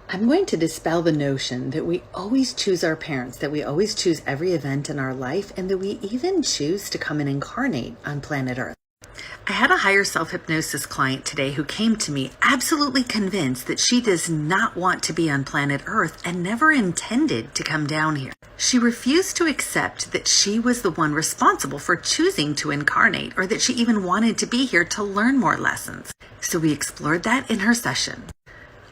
I'm going to dispel the notion that we always choose our parents, that we always choose every event in our life, and that we even choose to come and incarnate on planet Earth. I had a higher self hypnosis client today who came to me absolutely convinced that she does not want to be on planet Earth and never intended to come down here. She refused to accept that she was the one responsible for choosing to incarnate, or that she even wanted to be here to learn more lessons. So we explored that in her session.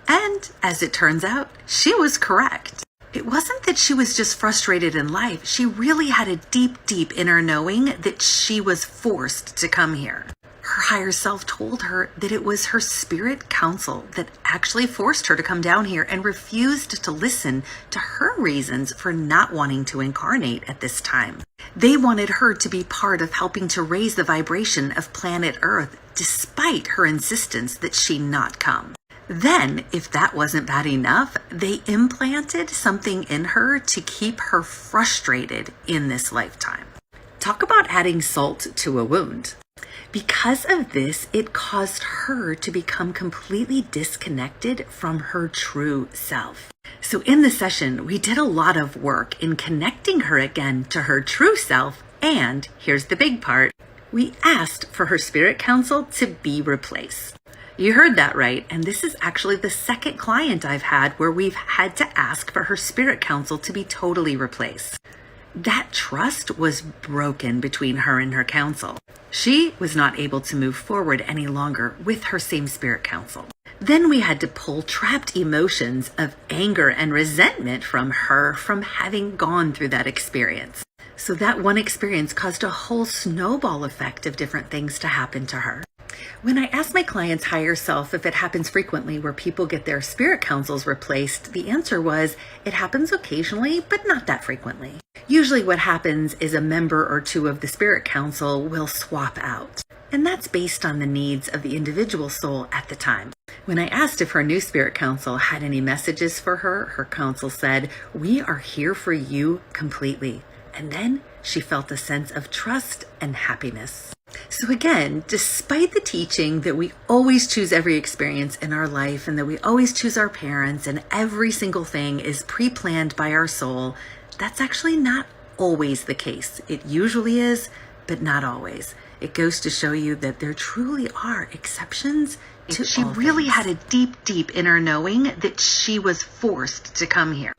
And as it turns out, she was correct. It wasn't that she was just frustrated in life. She really had a deep, deep inner knowing that she was forced to come here. Her higher self told her that it was her spirit council that actually forced her to come down here and refused to listen to her reasons for not wanting to incarnate at this time. They wanted her to be part of helping to raise the vibration of planet Earth, despite her insistence that she not come. Then, if that wasn't bad enough, they implanted something in her to keep her frustrated in this lifetime. Talk about adding salt to a wound. Because of this, it caused her to become completely disconnected from her true self. So in the session, we did a lot of work in connecting her again to her true self, and here's the big part, we asked for her spirit council to be replaced. You heard that right, and this is actually the second client I've had where we've had to ask for her spirit council to be totally replaced. That trust was broken between her and her council. She was not able to move forward any longer with her same spirit council. Then we had to pull trapped emotions of anger and resentment from her from having gone through that experience. So that one experience caused a whole snowball effect of different things to happen to her. When I ask my clients' higher self if it happens frequently where people get their spirit councils replaced, the answer was, it happens occasionally, but not that frequently. Usually what happens is a member or two of the spirit council will swap out. And that's based on the needs of the individual soul at the time. When I asked if her new spirit council had any messages for her, her council said, "We are here for you completely." And then she felt a sense of trust and happiness. So again, despite the teaching that we always choose every experience in our life and that we always choose our parents and every single thing is pre-planned by our soul, that's actually not always the case. It usually is, but not always. It goes to show you that there truly are exceptions to all things. She really had a deep, deep inner knowing that she was forced to come here.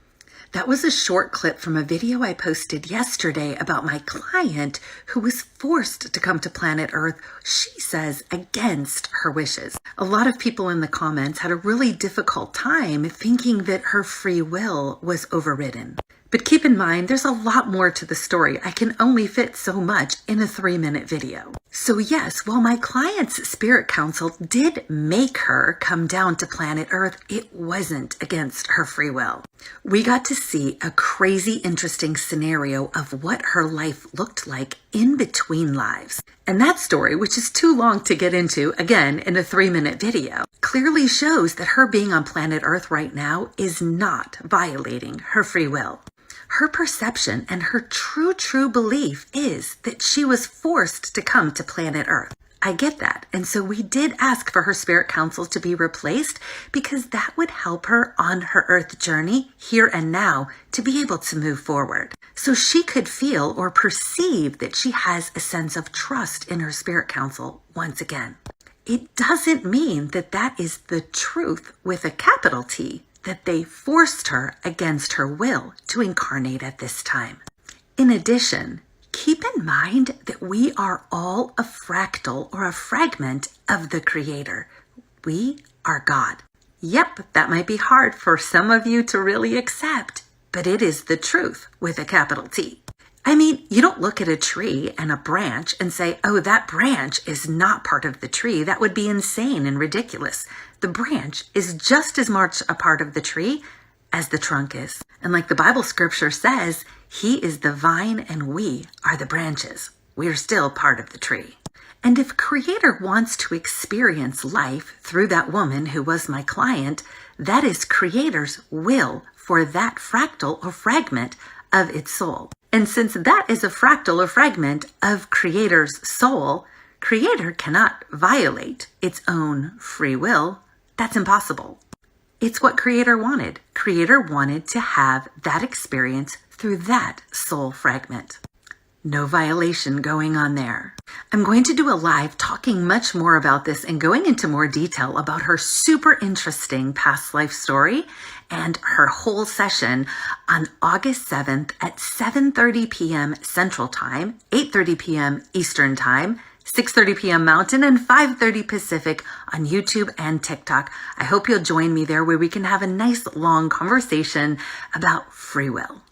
That was a short clip from a video I posted yesterday about my client who was forced to come to planet Earth, she says, against her wishes. A lot of people in the comments had a really difficult time thinking that her free will was overridden. But keep in mind, there's a lot more to the story. I can only fit so much in a 3-minute video. So yes, while my client's spirit council did make her come down to planet Earth, it wasn't against her free will. We got to see a crazy interesting scenario of what her life looked like in between lives. And that story, which is too long to get into, again, in a 3-minute video, clearly shows that her being on planet Earth right now is not violating her free will. Her perception and her true belief is that she was forced to come to planet Earth. I get that. And so we did ask for her spirit council to be replaced because that would help her on her Earth journey here and now to be able to move forward. So she could feel or perceive that she has a sense of trust in her spirit council once again. It doesn't mean that that is the truth with a capital T, that they forced her against her will to incarnate at this time. In addition, keep in mind that we are all a fractal or a fragment of the Creator. We are God. Yep, that might be hard for some of you to really accept, but it is the truth with a capital T. I mean, you don't look at a tree and a branch and say, oh, that branch is not part of the tree. That would be insane and ridiculous. The branch is just as much a part of the tree as the trunk is. And like the Bible scripture says, He is the vine and we are the branches. We are still part of the tree. And if Creator wants to experience life through that woman who was my client, that is Creator's will for that fractal or fragment of its soul. And since that is a fractal or fragment of Creator's soul, Creator cannot violate its own free will. That's impossible. It's what Creator wanted. Creator wanted to have that experience through that soul fragment. No violation going on there. I'm going to do a live talking much more about this and going into more detail about her super interesting past life story and her whole session on August 7th at 7:30 p.m. Central Time, 8:30 p.m. Eastern Time, 6:30 p.m. Mountain, and 5:30 Pacific on YouTube and TikTok. I hope you'll join me there where we can have a nice long conversation about free will.